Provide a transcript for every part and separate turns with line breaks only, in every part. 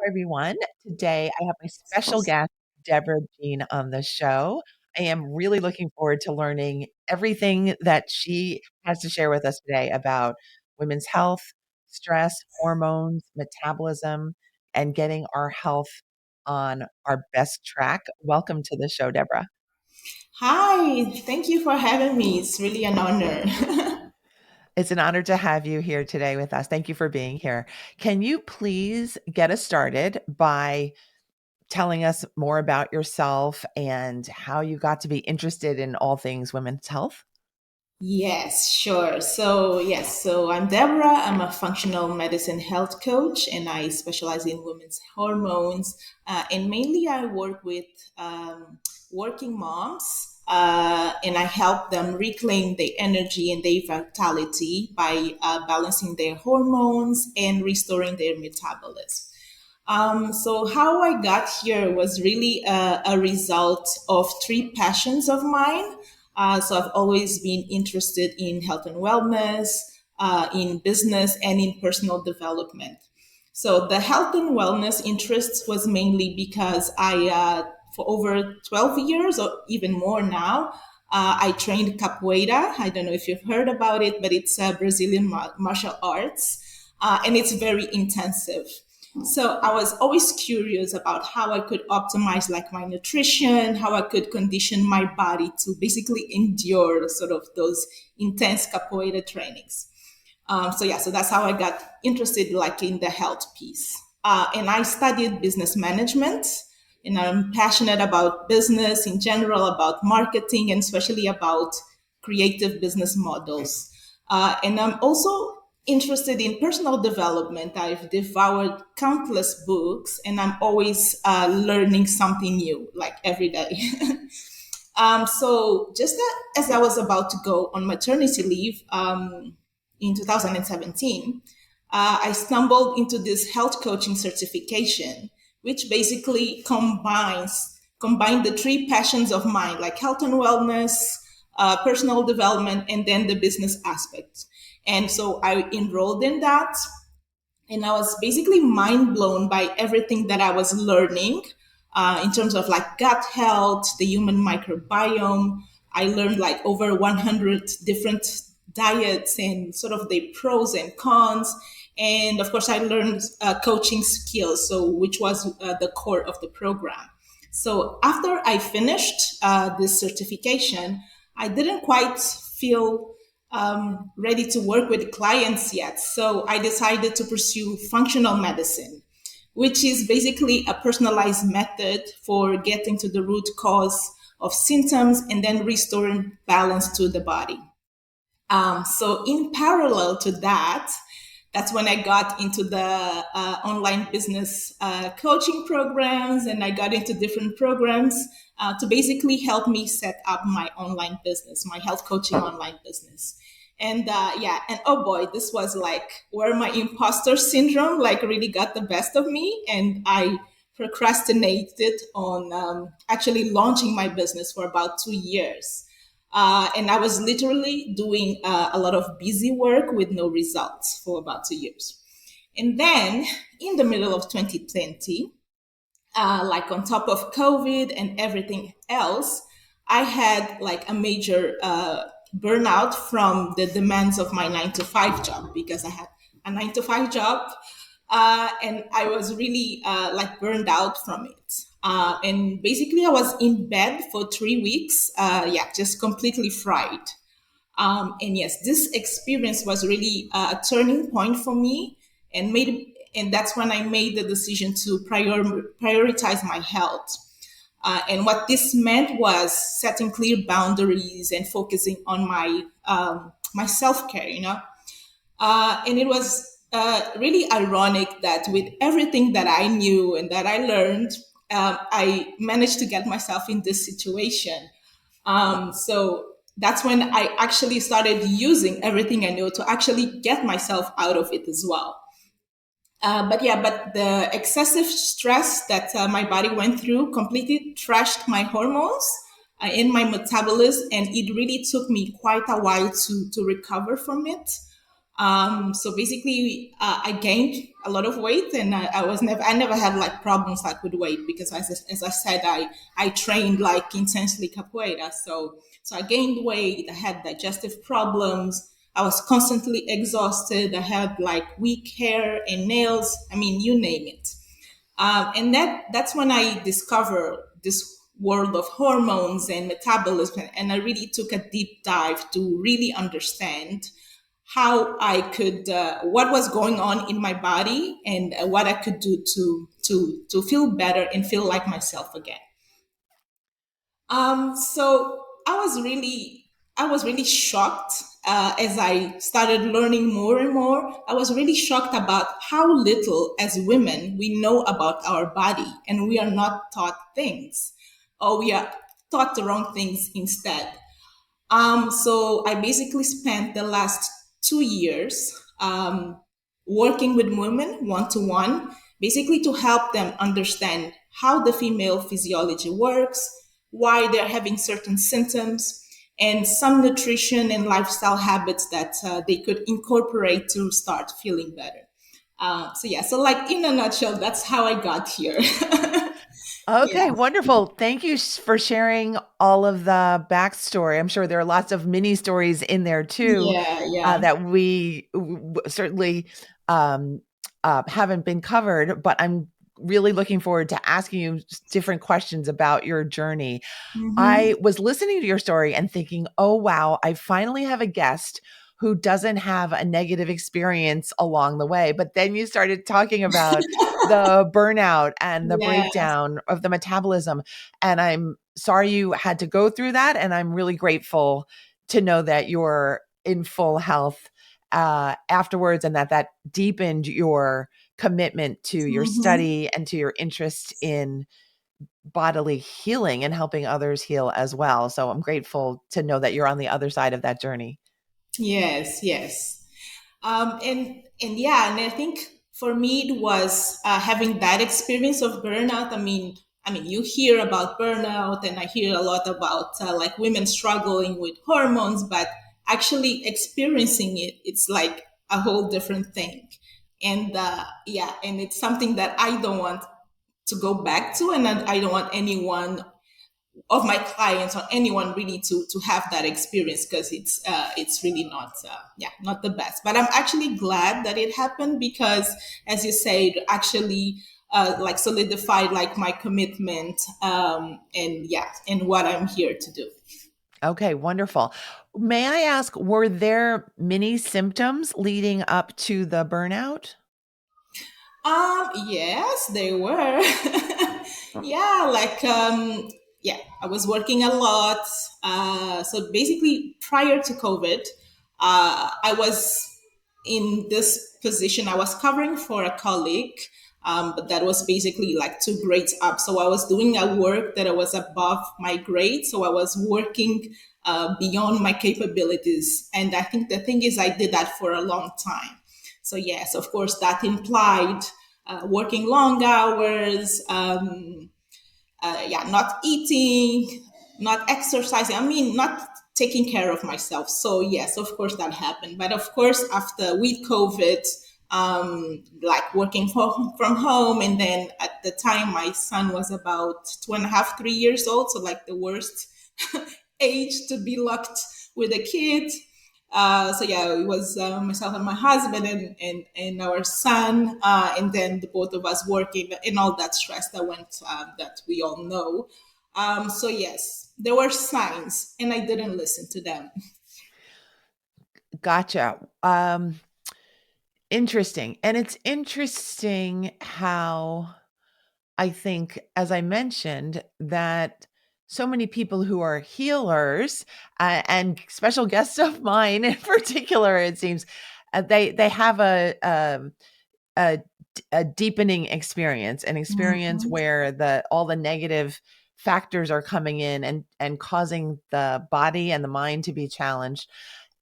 everyone. Today, I have my
Of
special
course.
guest, Deborah Jeann, on the show. I am really looking forward to learning everything that she has to share with us today about women's health, stress, hormones, metabolism, and getting our health on our best track. Welcome to the show, Deborah.
Hi, thank you for having me. It's really an honor.
It's an honor to have you here today with us. Thank you for being here. Can you please get us started by telling us more about yourself and how you got to be interested in all things women's health?
Yes, sure. So I'm Deborah. I'm a functional medicine health coach and I specialize in women's hormones. And mainly I work with working moms and I help them reclaim their energy and their vitality by balancing their hormones and restoring their metabolism. So how I got here was really a result of three passions of mine. So I've always been interested in health and wellness, in business, and in personal development. So the health and wellness interest was mainly because for over 12 years or even more now, I trained capoeira. I don't know if you've heard about it, but it's a Brazilian martial arts, and it's very intensive. So I was always curious about how I could optimize like my nutrition, how I could condition my body to basically endure sort of those intense capoeira trainings. So that's how I got interested like in the health piece. And I studied business management, and I'm passionate about business in general, about marketing, and especially about creative business models. And I'm also interested in personal development. I've devoured countless books, and I'm always learning something new, like every day. So just as I was about to go on maternity leave in 2017, I stumbled into this health coaching certification, which basically combined the three passions of mine, like health and wellness, personal development, and then the business aspect. And so I enrolled in that, and I was basically mind blown by everything that I was learning in terms of like gut health, the human microbiome. I learned like over 100 different diets and sort of the pros and cons. And of course, I learned coaching skills, so which was the core of the program. So after I finished this certification, I didn't quite feel ready to work with clients yet. So I decided to pursue functional medicine, which is basically a personalized method for getting to the root cause of symptoms and then restoring balance to the body. So in parallel to that, that's when I got into the online business coaching programs, and I got into different programs to basically help me set up my online business, my health coaching online business. And oh boy, this was like where my imposter syndrome like really got the best of me, and I procrastinated on actually launching my business for about 2 years. And I was literally doing a lot of busy work with no results for about 2 years. And then in the middle of 2020, like on top of COVID and everything else, I had like a major burnout from the demands of my 9 to 5 job, because I had a 9 to 5 job, and I was really like burned out from it. And basically, I was in bed for 3 weeks, just completely fried. And yes, this experience was really a turning point for me, and that's when I made the decision to prioritize my health. And what this meant was setting clear boundaries and focusing on my self care. And it was really ironic that with everything that I knew and that I learned, I managed to get myself in this situation. So that's when I actually started using everything I knew to actually get myself out of it as well. But the excessive stress that my body went through completely trashed my hormones in my metabolism, and it really took me quite a while to recover from it. So basically, I gained a lot of weight, and I never had like problems like with weight because as I said, I trained like intensely capoeira. So I gained weight. I had digestive problems. I was constantly exhausted. I had like weak hair and nails. I mean, you name it. And that's when I discovered this world of hormones and metabolism, and I really took a deep dive to really understand how I could, what was going on in my body, and what I could do to feel better and feel like myself again. So I was really shocked as I started learning more and more. I was really shocked about how little, as women, we know about our body, and we are not taught things, or we are taught the wrong things instead. So I basically spent the last 2 years working with women one to one, basically to help them understand how the female physiology works, why they're having certain symptoms, and some nutrition and lifestyle habits that they could incorporate to start feeling better. So yeah, so like in a nutshell, that's how I got here. Yeah,
Okay, wonderful. Thank you for sharing all of the backstory. I'm sure there are lots of mini stories in there too
yeah, yeah.
that we certainly um, haven't been covered, but I'm really looking forward to asking you different questions about your journey. I
Hmm.
was listening to your story and thinking, oh, wow, I finally have a guest who doesn't have a negative experience along the way. But then you started talking about the burnout and the
Yeah.
breakdown of the metabolism. And I'm sorry you had to go through that. And I'm really grateful to know that you're in full health afterwards, and that deepened your commitment to your
Hmm.
study and to your interest in bodily healing and helping others heal as well. So I'm grateful to know that you're on the other side of that journey.
Yes, yes. And yeah, and I think for me it was having that experience of burnout. I mean, you hear about burnout, and I hear a lot about like women struggling with hormones, but actually experiencing it, it's like a whole different thing. And yeah, and it's something that I don't want to go back to, and I don't want anyone of my clients or anyone really to have that experience, because it's really not not the best. But I'm actually glad that it happened, because as you said, actually like solidified like my commitment, and yeah, and what I'm here to do.
Okay, wonderful. May I ask, were there many symptoms leading up to the burnout?
Yes, they were. Yeah, like yeah, I was working a lot. So basically, prior to COVID, I was in this position. I was covering for a colleague, but that was basically like two grades up. So I was doing a work that I was above my grade. So I was working beyond my capabilities, and I think the thing is, I did that for a long time. So yes, of course, that implied working long hours, yeah, not eating, not exercising. I mean, not taking care of myself. So yes, of course that happened. But of course, after with COVID, like working from home, and then at the time my son was about 2.5, 3 years old, so like the worst age to be locked with a kid. So yeah, it was myself and my husband, and our son, and then the both of us working, and all that stress that went, that we all know. So yes, there were signs, and I didn't listen to them.
Gotcha. Interesting. And it's interesting how I think, as I mentioned, that so many people who are healers and special guests of mine in particular, it seems, they have a a deepening experience, an experience
Mhm.
where the all the negative factors are coming in and causing the body and the mind to be challenged.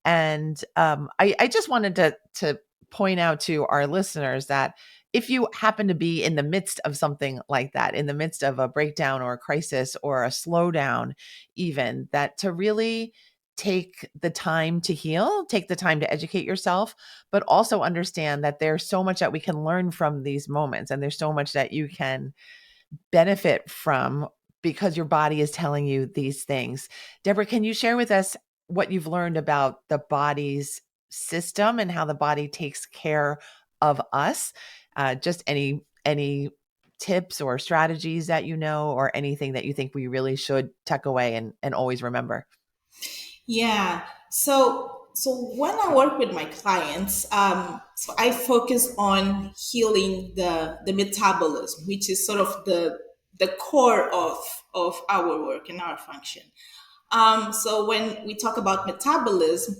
And I just wanted to point out to our listeners that if you happen to be in the midst of something like that, in the midst of a breakdown or a crisis or a slowdown, even, that to really take the time to heal, take the time to educate yourself, but also understand that there's so much that we can learn from these moments, and there's so much that you can benefit from because your body is telling you these things. Deborah, can you share with us what you've learned about the body's system and how the body takes care of us? Just any tips or strategies that you know, or anything that you think we really should tuck away and always remember?
Yeah. So when I work with my clients, so I focus on healing the metabolism, which is sort of the core of our work and our function. So when we talk about metabolism,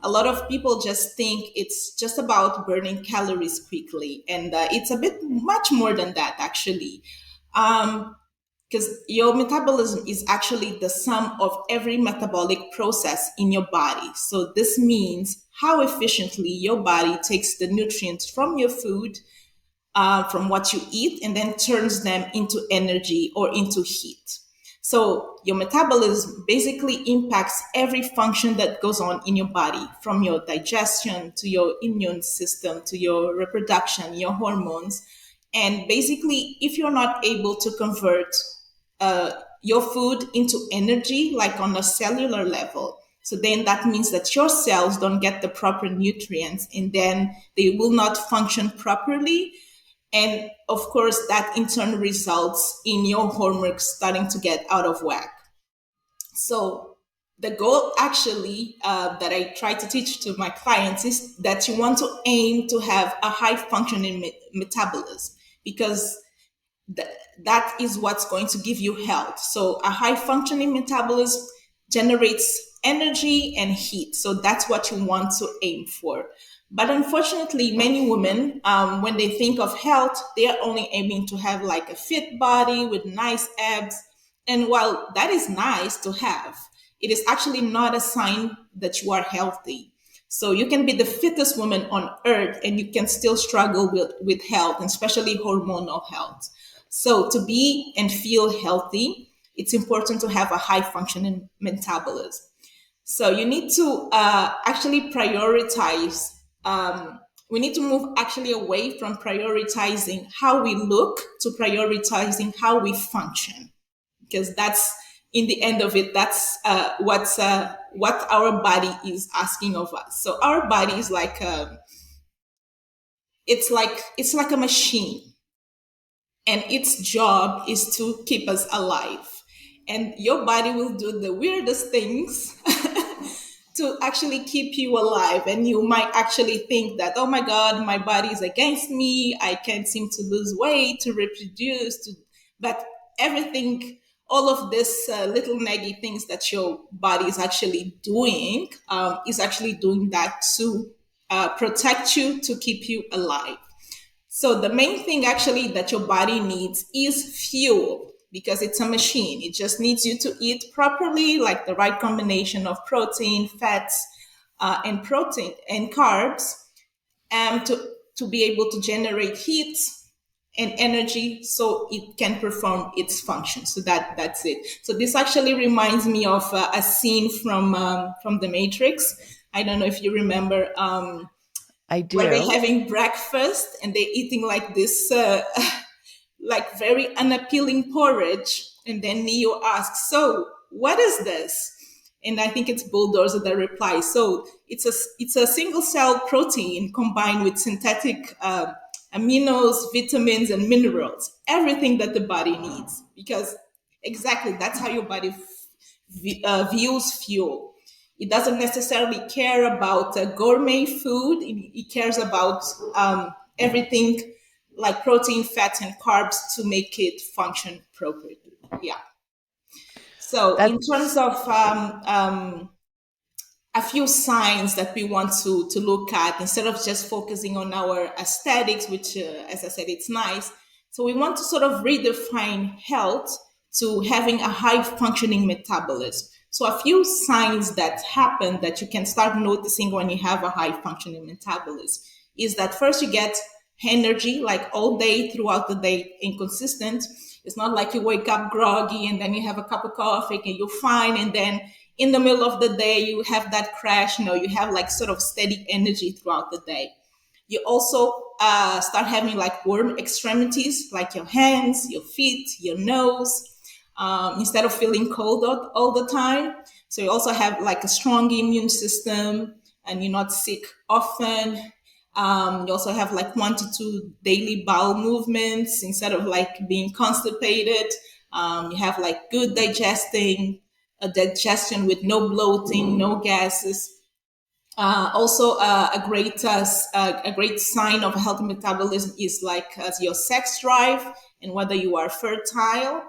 a lot of people just think it's just about burning calories quickly, and it's a bit much more than that, actually. Um, because your metabolism is actually the sum of every metabolic process in your body. So this means how efficiently your body takes the nutrients from your food, from what you eat, and then turns them into energy or into heat. So your metabolism basically impacts every function that goes on in your body, from your digestion to your immune system to your reproduction, your hormones. And basically, if you're not able to convert your food into energy, like on a cellular level, so then that means that your cells don't get the proper nutrients, and then they will not function properly. And of course, that in turn results in your hormones starting to get out of whack. So the goal actually that I try to teach to my clients is that you want to aim to have a high functioning metabolism, because th- that is what's going to give you health. So a high functioning metabolism generates energy and heat. So that's what you want to aim for. But unfortunately, many women, when they think of health, they are only aiming to have like a fit body with nice abs. And while that is nice to have, it is actually not a sign that you are healthy. So you can be the fittest woman on earth and you can still struggle with health, and especially hormonal health. So to be and feel healthy, it's important to have a high functioning metabolism. So you need to actually prioritize. We need to move actually away from prioritizing how we look to prioritizing how we function, because that's in the end of it. That's what our body is asking of us. So our body is like it's like a machine, and its job is to keep us alive. And your body will do the weirdest things to actually keep you alive. And you might actually think that, oh my God, my body is against me. I can't seem to lose weight, to reproduce, but everything, all of this little naggy things that your body is actually doing that to protect you, to keep you alive. So the main thing actually that your body needs is fuel, because it's a machine. It just needs you to eat properly, like the right combination of protein, fats, and protein and carbs, to be able to generate heat and energy so it can perform its function. So that's it. So this actually reminds me of a scene from The Matrix. I don't know if you remember.
I
Where they're
do.
having breakfast and they're eating like this like very unappealing porridge, and then Neo asks, so what is this? And I think it's Bulldozer that replies, so it's a single cell protein combined with synthetic aminos, vitamins, and minerals, everything that the body needs, because exactly that's how your body views fuel. It doesn't necessarily care about gourmet food. It cares about everything like protein, fats, and carbs to make it function properly. Yeah. So, in terms
That's
of a few signs that we want to look at, instead of just focusing on our aesthetics, which, as I said, it's nice. So we want to sort of redefine health to having a high functioning metabolism. So a few signs that happen that you can start noticing when you have a high functioning metabolism is that first you get energy like all day throughout the day, inconsistent. It's not like you wake up groggy and then you have a cup of coffee and you're fine, and then in the middle of the day you have that crash. You have like sort of steady energy throughout the day. You also start having like warm extremities, like your hands, your feet, your nose, instead of feeling cold all the time. So you also have like a strong immune system, and you're not sick often. You also have like 1 to 2 daily bowel movements instead of like being constipated. You have like good digestion with no bloating, no gases. Also, a great sign of a healthy metabolism is like your sex drive and whether you are fertile.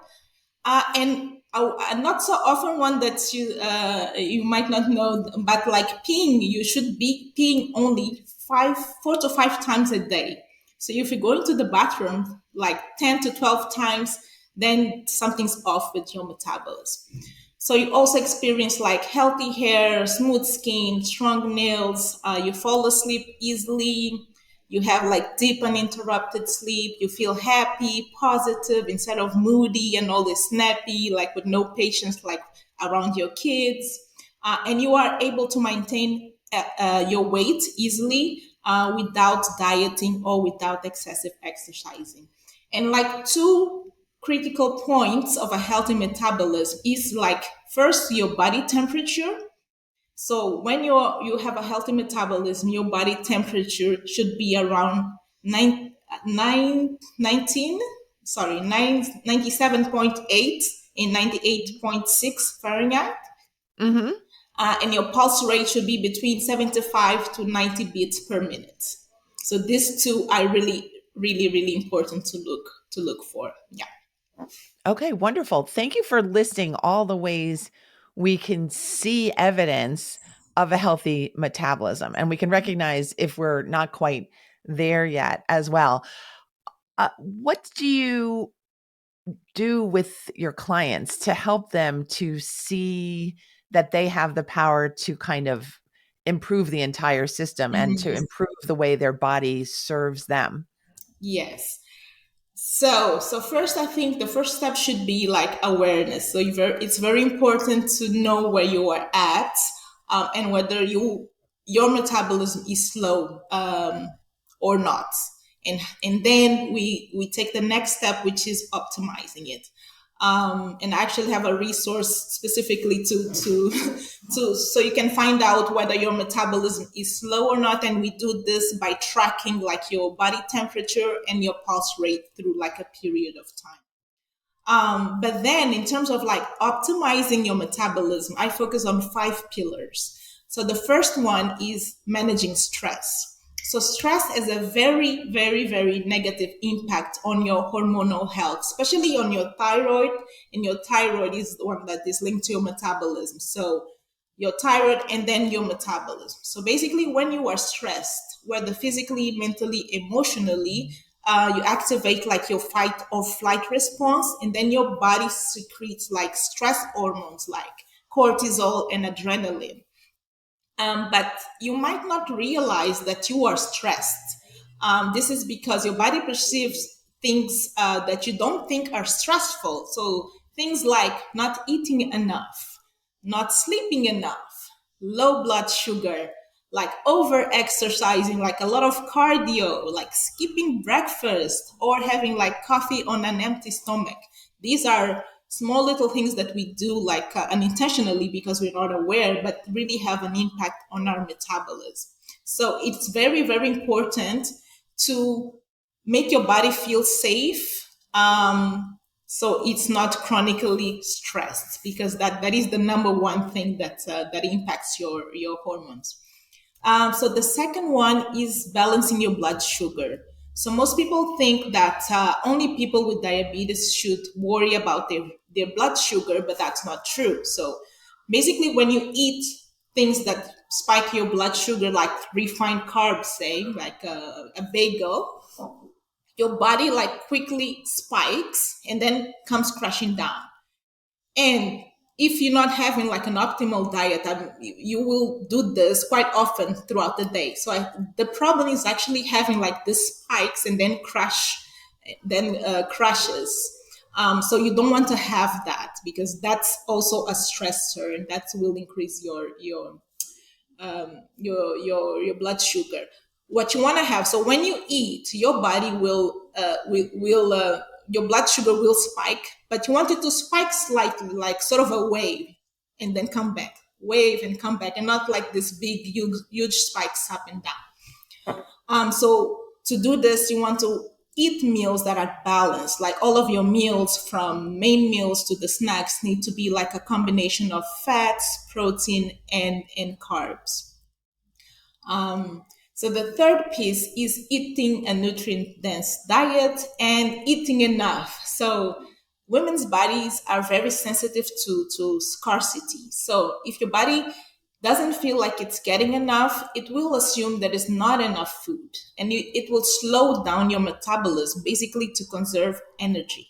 And not so often one that you might not know, but like peeing, you should be peeing only 4 to 5 times a day. So if you go into the bathroom like 10 to 12 times, then something's off with your metabolism. So you also experience like healthy hair, smooth skin, strong nails. You fall asleep easily. You have like deep uninterrupted sleep. You feel happy, positive instead of moody and always snappy, like with no patience, like around your kids. And you are able to maintain your weight easily without dieting or without excessive exercising. And like two critical points of a healthy metabolism is like first your body temperature. So when you have a healthy metabolism, your body temperature should be around 9, 9 19 sorry 97.8 and 98.6 Fahrenheit.
Hmm.
And your pulse rate should be between 75 to 90 beats per minute. So these two are really, really, really important to look for. Yeah.
Okay, wonderful. Thank you for listing all the ways we can see evidence of a healthy metabolism, and we can recognize if we're not quite there yet as well. What do you do with your clients to help them to see that they have the power to kind of improve the entire system and to
Mhm.
improve the way their body serves them?
Yes. So first, I think the first step should be like awareness. So it's very important to know where you are at, and whether your metabolism is slow or not. And then we take the next step, which is optimizing it. And I actually have a resource specifically to to so you can find out whether your metabolism is slow or not. And we do this by tracking like your body temperature and your pulse rate through like a period of time. But then, in terms of like optimizing your metabolism, I focus on 5 pillars. So the first one is managing stress. So stress has a very, very, very negative impact on your hormonal health, especially on your thyroid. And your thyroid is the one that is linked to your metabolism. So your thyroid and then your metabolism. So basically, when you are stressed, whether physically, mentally, emotionally, you activate like your fight or flight response, and then your body secretes like stress hormones like cortisol and adrenaline. But you might not realize that you are stressed. This is because your body perceives things that you don't think are stressful. So things like not eating enough, not sleeping enough, low blood sugar, like over exercising, like a lot of cardio, like skipping breakfast or having like coffee on an empty stomach. These are small little things that we do like unintentionally because we're not aware, but really have an impact on our metabolism. So it's very, very important to make your body feel safe. So it's not chronically stressed, because that is the number one thing that impacts your hormones. So the second one is balancing your blood sugar. So most people think that only people with diabetes should worry about their blood sugar, but that's not true. So basically, when you eat things that spike your blood sugar, like refined carbs, say like a bagel, your body like quickly spikes and then comes crashing down. And if you're not having like an optimal diet, you will do this quite often throughout the day. So the problem is actually having like these spikes and then crashes. So you don't want to have that because that's also a stressor, and that will increase your blood sugar. What you want to have, so when you eat, your body will your blood sugar will spike, but you want it to spike slightly, like sort of a wave, and then come back, wave and come back, and not like this big huge spikes up and down. So to do this, you want to eat meals that are balanced. Like all of your meals, from main meals to the snacks, need to be like a combination of fats, protein, and carbs. So the third piece is eating a nutrient dense diet and eating enough. So women's bodies are very sensitive to scarcity. So if your body doesn't feel like it's getting enough, it will assume that it's not enough food, and it will slow down your metabolism basically to conserve energy.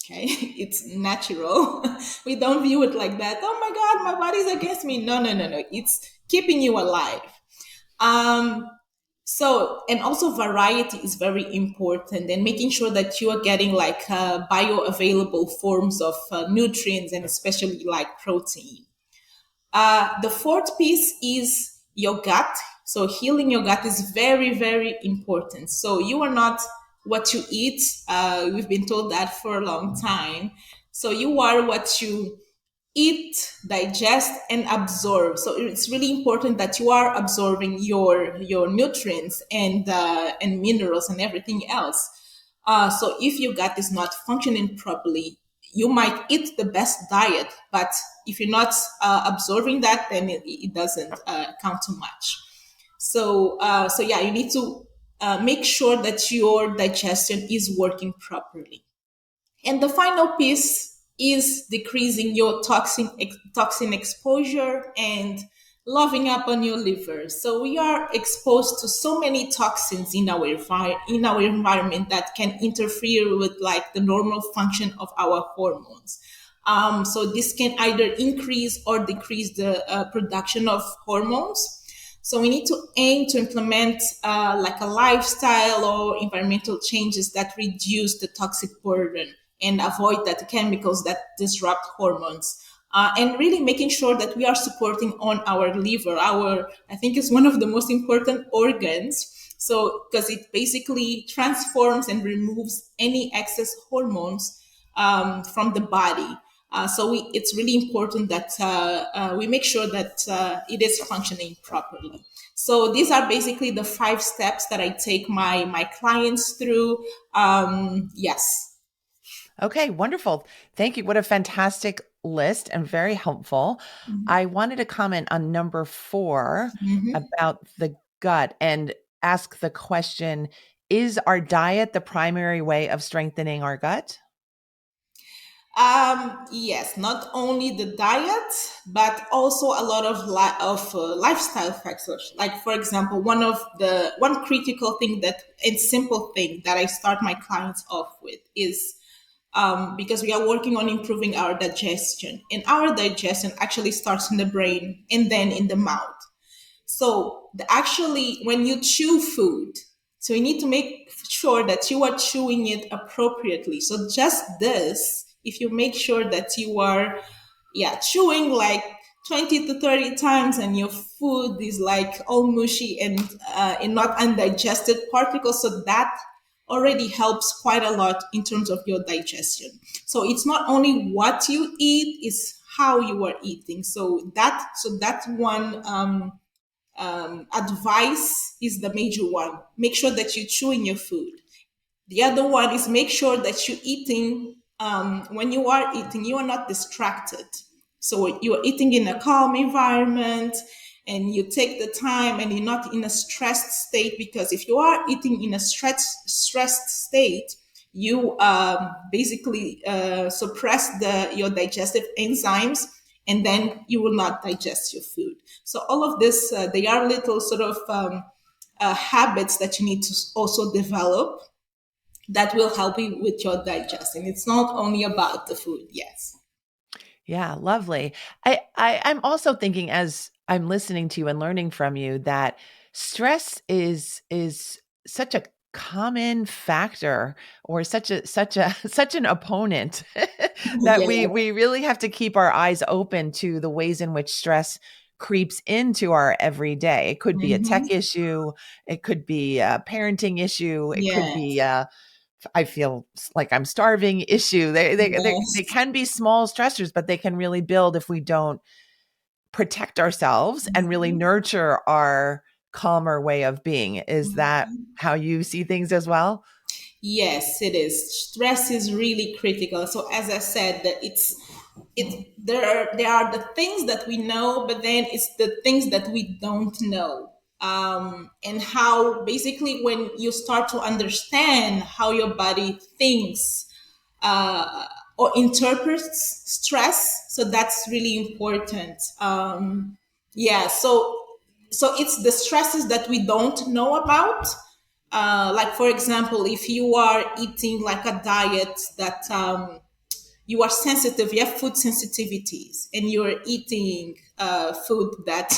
Okay, it's natural. We don't view it like that. Oh my God, my body's against me. No, no, no, no. It's keeping you alive. Um, and also variety is very important, and making sure that you are getting like bioavailable forms of nutrients, and especially like protein. The fourth piece is your gut. So healing your gut is very, very important. So you are not what you eat. We've been told that for a long time. So you are what you eat, digest, and absorb. So it's really important that you are absorbing your nutrients and minerals and everything else. So if your gut is not functioning properly, you might eat the best diet, but if you're not absorbing that, then it doesn't count too much. So yeah, you need to make sure that your digestion is working properly. And the final piece is decreasing your toxin exposure and loving up on your liver. So we are exposed to so many toxins in in our environment that can interfere with like the normal function of our hormones. So this can either increase or decrease the production of hormones. So we need to aim to implement like a lifestyle or environmental changes that reduce the toxic burden and avoid that chemicals that disrupt hormones. And really making sure that we are supporting on our liver. I think it's one of the most important organs. So because it basically transforms and removes any excess hormones from the body. It's really important that we make sure that it is functioning properly. So these are basically the 5 steps that I take my clients through. Yes.
Okay, wonderful. Thank you. What a fantastic list and very helpful. I wanted to comment on number 4
Mhm.
about the gut and ask the question, is our diet the primary way of strengthening our gut?
Yes, not only the diet, but also a lot of lifestyle factors. Like, for example, one critical thing that and simple thing that I start my clients off with is because we are working on improving our digestion, and our digestion actually starts in the brain and then in the mouth. So actually, when you chew food, so you need to make sure that you are chewing it appropriately. So just this, if you make sure that you are, yeah, chewing like 20 to 30 times, and your food is like all mushy and not undigested particles, so that already helps quite a lot in terms of your digestion. So it's not only what you eat, it's how you are eating. So that one advice is the major one. Make sure that you're chewing your food. The other one is make sure that you're eating, when you are eating, you are not distracted. So you're eating in a calm environment, and you take the time, and you're not in a stressed state, because if you are eating in a stressed state, you basically suppress your digestive enzymes, and then you will not digest your food. So all of this, they are little sort of habits that you need to also develop that will help you with your digestion. It's not only about the food. Yes.
Yeah, lovely. I'm also thinking as I'm listening to you and learning from you that stress is such a common factor, or such an opponent that
Yes.
we really have to keep our eyes open to the ways in which stress creeps into our everyday. It could be a tech
Hmm.
issue, it could be a parenting issue, it could be
Yes.
I feel like I'm starving issue. They
Yes.
can be small stressors, but they can really build if we don't protect ourselves and really
Mhm.
nurture our calmer way of being. Is that
Mhm.
how you see things as well?
Yes, it is. Stress is really critical. So as I said, that there are the things that we know, but then it's the things that we don't know. And how basically when you start to understand how your body thinks uh, or interprets stress, so that's really important. Yeah, so it's the stresses that we don't know about, like for example, if you are eating like a diet that you are sensitive, you have food sensitivities, and you're eating food that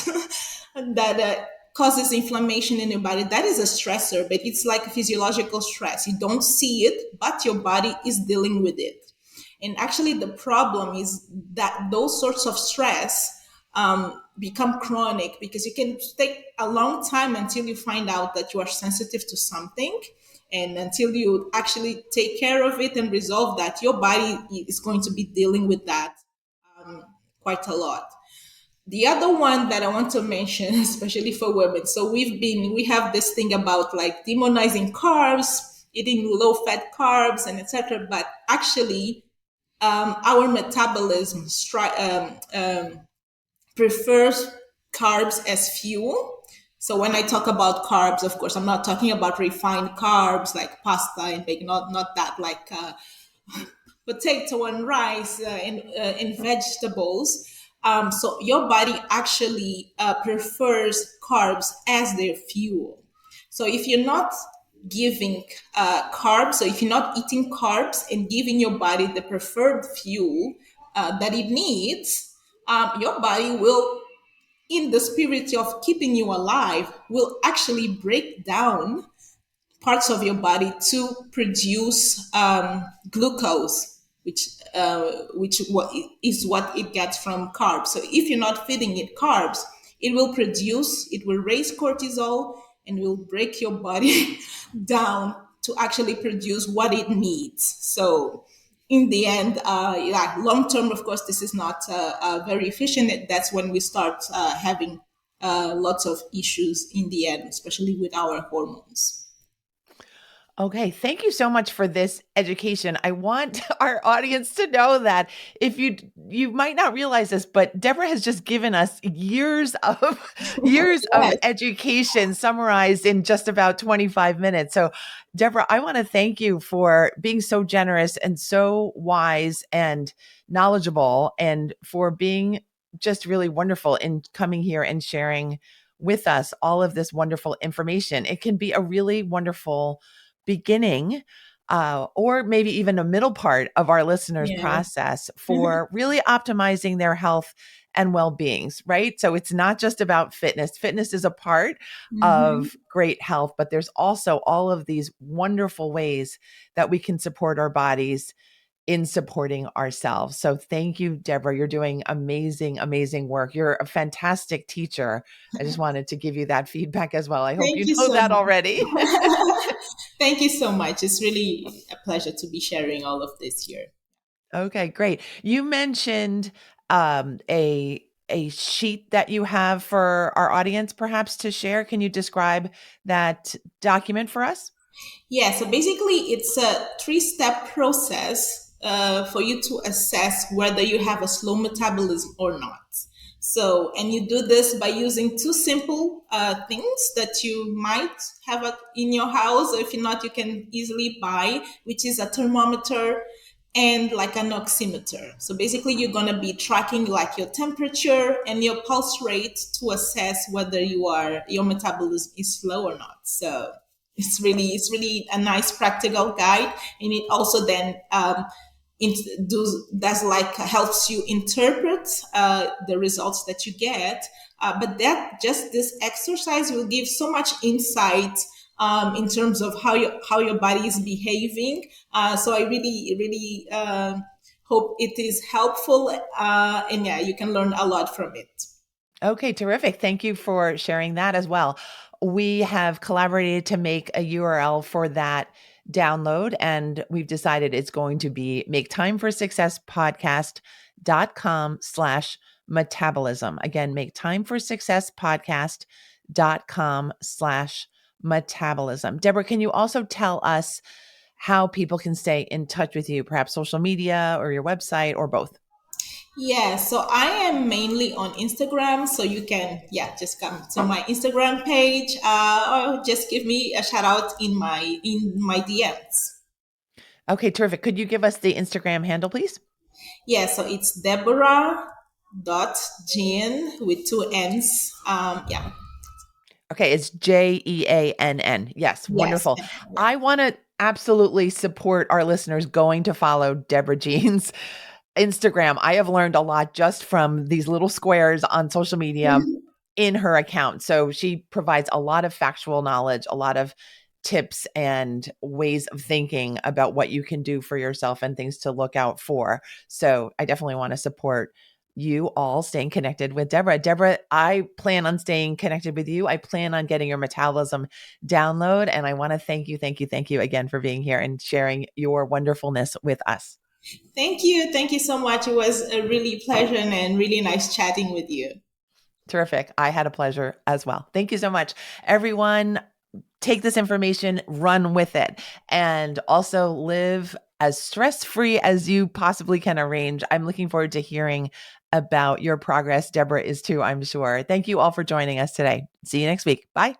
that causes inflammation in your body, that is a stressor, but it's like a physiological stress. You don't see it, but your body is dealing with it. And actually, the problem is that those sorts of stress become chronic because you can take a long time until you find out that you are sensitive to something. And until you actually take care of it and resolve that, your body is going to be dealing with that quite a lot. The other one that I want to mention, especially for women, so we have this thing about like demonizing carbs, eating low fat carbs, and etc. But actually, our metabolism prefers carbs as fuel. So when I talk about carbs, of course, I'm not talking about refined carbs like pasta and bacon, not that, like potato and rice and vegetables. So your body actually prefers carbs as their fuel. So if you're not giving carbs, so if you're not eating carbs and giving your body the preferred fuel that it needs, your body will, in the spirit of keeping you alive, will actually break down parts of your body to produce glucose, which is what it gets from carbs. So if you're not feeding it carbs, it will raise cortisol and will break your body down to actually produce what it needs. So in the end, yeah, long term, of course, this is not very efficient. That's when we start having lots of issues in the end, especially with our hormones.
Okay, thank you so much for this education. I want our audience to know that if you might not realize this, but Deborah has just given us years of years of
Yes.
education summarized in just about 25 minutes. So, Deborah, I want to thank you for being so generous and so wise and knowledgeable, and for being just really wonderful in coming here and sharing with us all of this wonderful information. It can be a really wonderful beginning, or maybe even a middle part of our listeners'
Yeah.
process for really optimizing their health and well-beings, right? So it's not just about fitness. Fitness is a part
Hmm.
of great health, but there's also all of these wonderful ways that we can support our bodies in supporting ourselves. So thank you, Deborah. You're doing amazing, amazing work. You're a fantastic teacher. I just wanted to give you that feedback as well. I hope
Thank
you
you
know
so
that
much.
already.
Thank you so much. It's really a pleasure to be sharing all of this here.
Okay, great. You mentioned a sheet that you have for our audience, perhaps to share. Can you describe that document for us?
Yeah, so basically, it's a three-step process for you to assess whether you have a slow metabolism or not. So, and you do this by using two simple things that you might have in your house, or if you're not, you can easily buy, which is a thermometer and like an oximeter. So basically, you're gonna be tracking like your temperature and your pulse rate to assess whether your metabolism is slow or not. So it's really a nice practical guide, and it also then does like helps you interpret the results that you get. But that just this exercise will give so much insight in terms of how your body is behaving. So I really hope it is helpful, and yeah, you can learn a lot from it.
Okay, terrific. Thank you for sharing that as well. We have collaborated to make a URL for that download, and we've decided it's going to be make time for success podcast.com/metabolism. Again, make time for success podcast.com/metabolism. Deborah, can you also tell us how people can stay in touch with you, perhaps social media or your website or both?
Yeah, so I am mainly on Instagram, so you can, yeah, just come to my Instagram page, or just give me a shout out in my DMs.
Okay, terrific. Could you give us the Instagram handle, please?
Yeah, so it's Deborah.Jeann with two N's. Yeah,
Okay, it's Jeann. Yes,
yes,
wonderful.
yeah.
I want to absolutely support our listeners going to follow Deborah Jean's Instagram. I have learned a lot just from these little squares on social media
Mhm.
in her account. So she provides a lot of factual knowledge, a lot of tips and ways of thinking about what you can do for yourself and things to look out for. So I definitely want to support you all staying connected with Deborah. Deborah, I plan on staying connected with you. I plan on getting your metabolism download. And I want to thank you again for being here and sharing your wonderfulness with us.
Thank you so much. It was a really pleasure and really nice chatting with you.
Terrific. I had a pleasure as well. Thank you so much. Everyone, take this information, run with it, and also live as stress free as you possibly can arrange. I'm looking forward to hearing about your progress. Deborah is too, I'm sure. Thank you all for joining us today. See you next week. Bye.